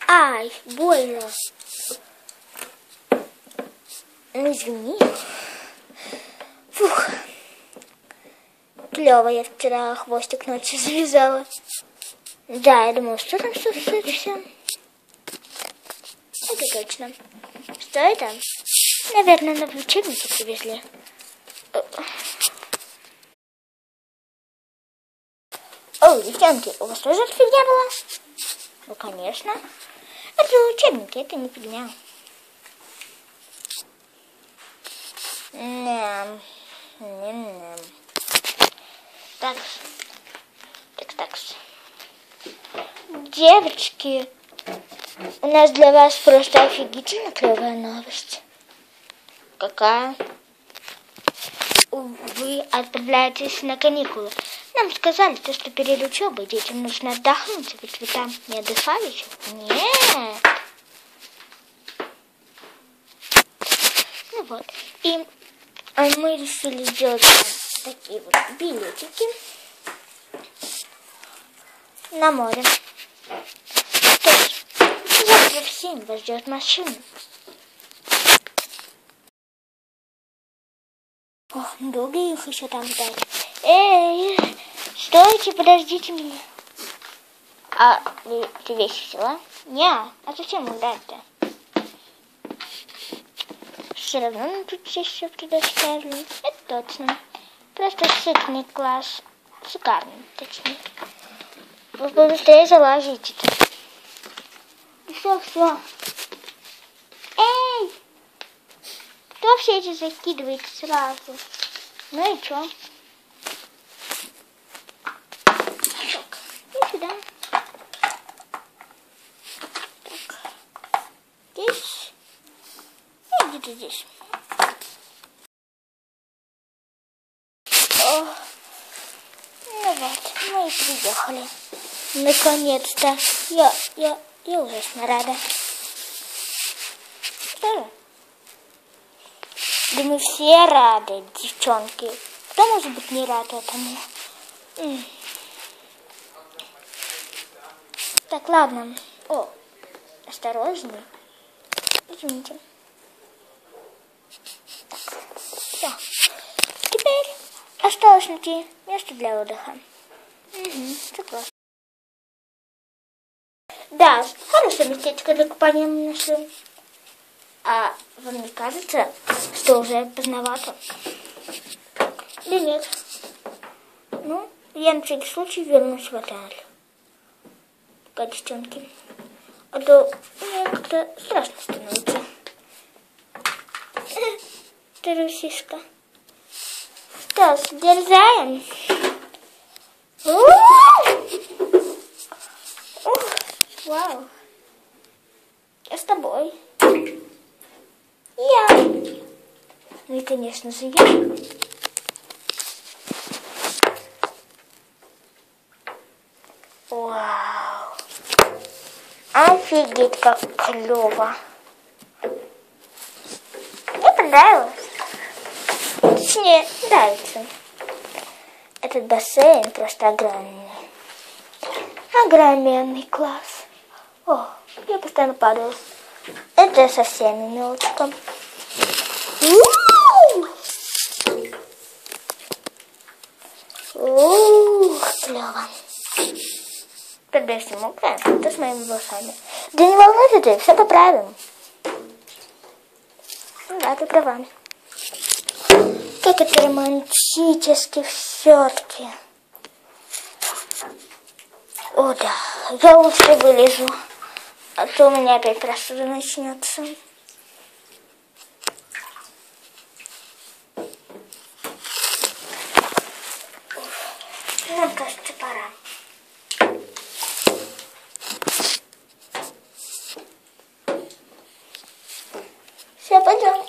Ай, больно. Ну, извини. Фух. Клево, я вчера хвостик ночью завязала. Да, я думала, что там все. Это точно. Что это? Наверное, на учебники привезли. О, девчонки, у вас тоже эта фигня была? Ну, конечно. Это учебники, это не фигня. Так. Девочки, у нас для вас просто офигительно клевая новость. Какая? Вы отправляетесь на каникулы. Нам сказали, что перед учебой детям нужно отдохнуть, ведь вы там не отдыхали еще? Нет. Ну вот. И мы решили сделать такие вот билетики на море. То есть завтра в 7 вас ждет машина. Ох, долго их еще там ждать. Эй, стойте, подождите меня. А ты вещи взяла? Не, а зачем их дать-то? Все равно мы тут здесь все предоставили. Это точно. Просто шикарный класс. Шикарный, точнее. Вы побыстрее залазите-то. Все. Эй! Кто все эти закидывает сразу? Ну и что? Так, и сюда. Так. Здесь. И где-то здесь. О, ну вот, мы и приехали. Наконец-то. Я ужасно рада. Что? Да мы все рады, девчонки. Кто может быть не рад этому? Так, ладно. О, осторожней. Извините. Так, все. Теперь осталось найти место для отдыха. Согласна. Да, хорошее местечко для купания мы нашли. А вам не кажется, что уже поздновато? Да нет. Ну, я на всякий случай вернусь в отель. Пока, девчонки. А то мне как-то страшно становится. Трусишка. Что, дерзаем? Вау. Я с тобой. Я. Ну и, конечно же, я. Вау. Офигеть, как клево. Мне понравилось. Точнее, нравится. Этот бассейн просто огромный. Огроменный класс. О, я постоянно падаю. Это со всеми мелочком. Клево. Тогда если мокрая, то с моими волосами. Да не волнуйся ты, все поправим. Да, ты права. Как это романтически все-таки. О да, я лучше вылезу, а то у меня опять простуда начнется. Нам, кажется, пора. Все, пойдем.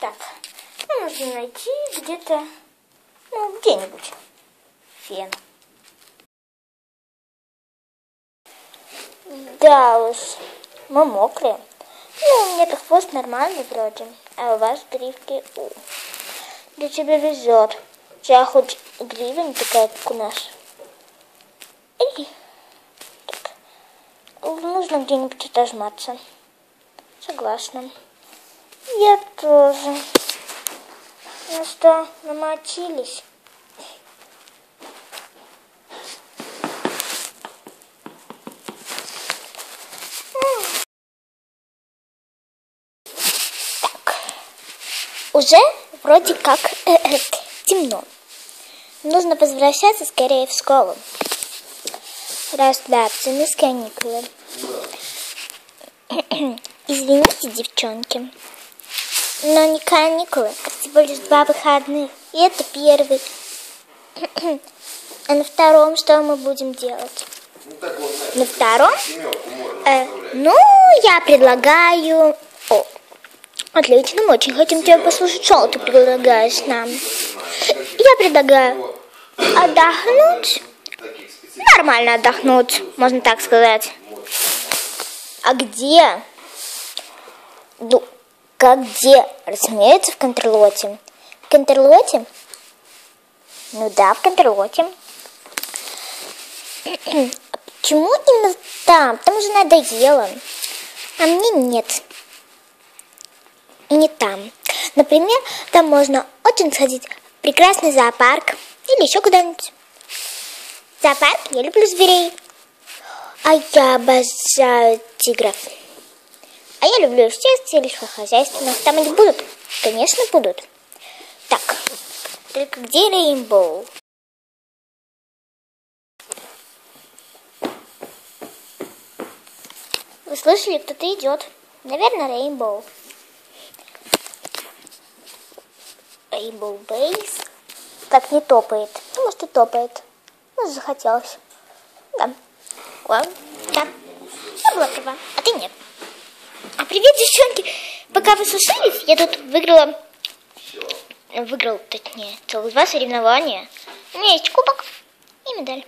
Так, нужно найти где-то, ну, где-нибудь фен. Да уж, мы мокрые. Ну, у меня-то хвост нормальный вроде, а у вас гривки... Да тебе везет. У тебя хоть грива не такая, как у нас. Эй. Так. Нужно где-нибудь отожматься. Согласна. Я тоже. Ну что, намочились? Так. Уже вроде как темно. Нужно возвращаться скорее в школу. Расслабьтесь, каникулы. Извините, девчонки. Но не каникулы, а всего лишь 2 выходных. И это первый. А на втором что мы будем делать? На втором? Ну, я предлагаю... О, отлично, мы очень хотим тебя послушать. Что ты предлагаешь нам? Я предлагаю отдохнуть. Нормально отдохнуть, можно так сказать. А где? Ну, как где? Разумеется, в Контрлоте. В Контрлоте? Ну да, в Контрлоте. Почему именно там? Там уже надоело. А мне нет. И не там. Например, там можно очень сходить в прекрасный зоопарк. Или еще куда-нибудь. Зоопарк? Я люблю зверей. А я обожаю тигров. А я люблю все сельскохозяйственных. Там они будут? Конечно, будут. Так, только где Рейнбоу? Вы слышали, кто-то идет. Наверное, Рейнбоу. Рейнбоу Бейс. Так, не топает. Ну, может, и топает. Ну, захотелось. Да. Ладно. Да. Я была права, а ты нет. А привет, девчонки. Пока вы слушались, я тут выиграл, точнее, целых 2 соревнования. У меня есть кубок и медаль.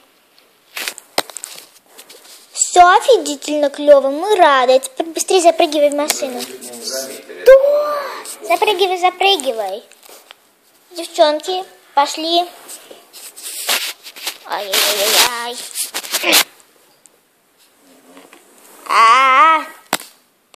Все офигительно клево, мы рады. Теперь быстрее запрыгивай в машину. Что? Запрыгивай. Девчонки, пошли. Ай-яй-яй-яй. А-а-а.